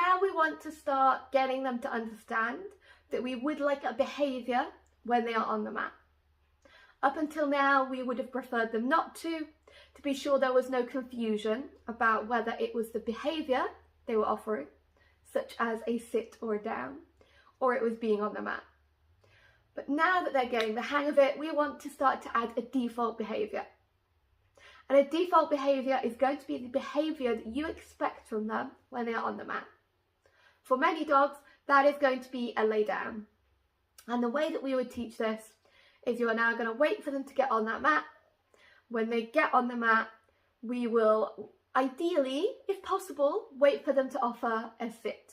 now we want to start getting them to understand that we would like a behaviour when they are on the mat. Up until now, we would have preferred them not to be sure there was no confusion about whether it was the behaviour they were offering, such as a sit or a down, or it was being on the mat. But now that they're getting the hang of it, we want to start to add a default behaviour. And a default behaviour is going to be the behaviour that you expect from them when they are on the mat. For many dogs, that is going to be a lay down. And the way that we would teach this is you are now going to wait for them to get on that mat. When they get on the mat, we will ideally, if possible, wait for them to offer a sit.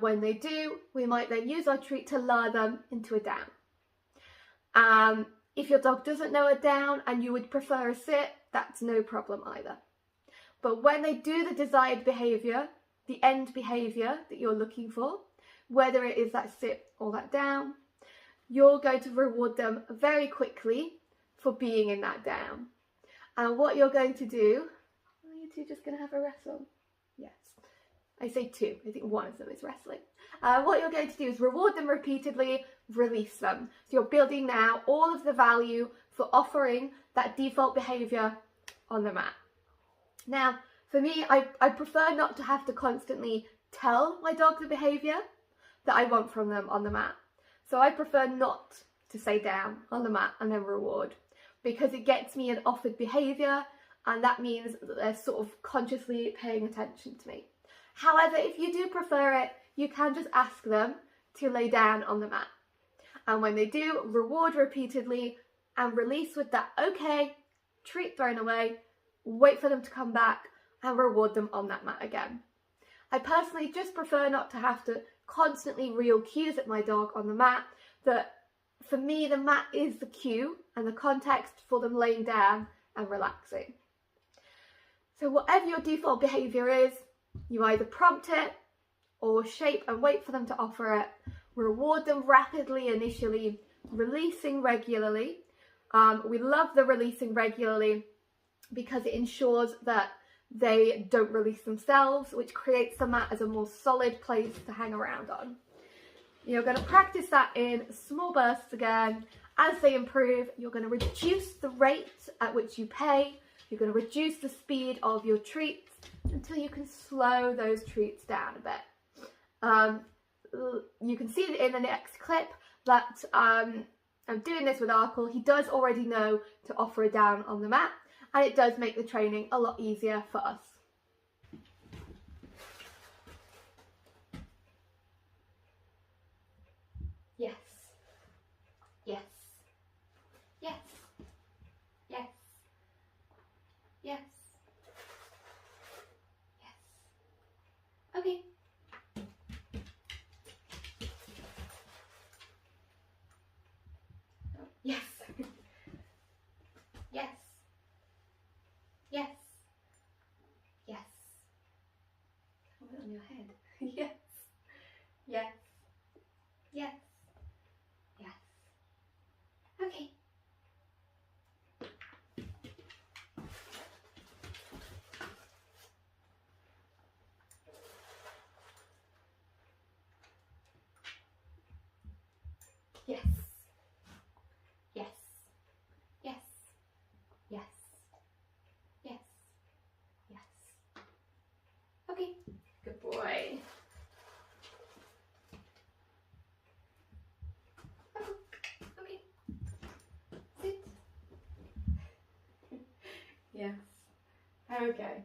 When they do, we might then use our treat to lure them into a down. If your dog doesn't know a down and you would prefer a sit, that's no problem either. But when they do the desired behaviour, the end behaviour that you're looking for, whether it is that sit or that down, you're going to reward them very quickly for being in that down. And what you're going to do, are you two just going to have a wrestle? Yes. I say two, I think one of them is wrestling. What you're going to do is reward them repeatedly, release them. So you're building now all of the value for offering that default behaviour on the mat. Now, for me, I prefer not to have to constantly tell my dog the behaviour that I want from them on the mat. So I prefer not to say down on the mat and then reward, because it gets me an offered behaviour, and that means that they're sort of consciously paying attention to me. However, if you do prefer it, you can just ask them to lay down on the mat. And when they do, reward repeatedly and release with that okay, treat thrown away, wait for them to come back and reward them on that mat again. I personally just prefer not to have to constantly reel cues at my dog on the mat. That for me, the mat is the cue and the context for them laying down and relaxing. So whatever your default behaviour is, you either prompt it or shape and wait for them to offer it. Reward them rapidly initially, releasing regularly. We love the releasing regularly because it ensures that they don't release themselves, which creates the mat as a more solid place to hang around on. You're going to practice that in small bursts again. As they improve, you're going to reduce the rate at which you pay. You're going to reduce the speed of your treats until you can slow those treats down a bit. You can see in the next clip that I'm doing this with Arkle. He does already know to offer a down on the mat, and it does make the training a lot easier for us. Yes. Yes. Yes. Yes. Yes. Yes. Okay. Yes. Yes. Yes. Yes. Hold it on your head. Yes. Yes. Yes. Yes. Okay. Yes. Yes. Yes. Yes. Yes. Yes. Okay. Good boy. Okay. Sit. Yes. Okay.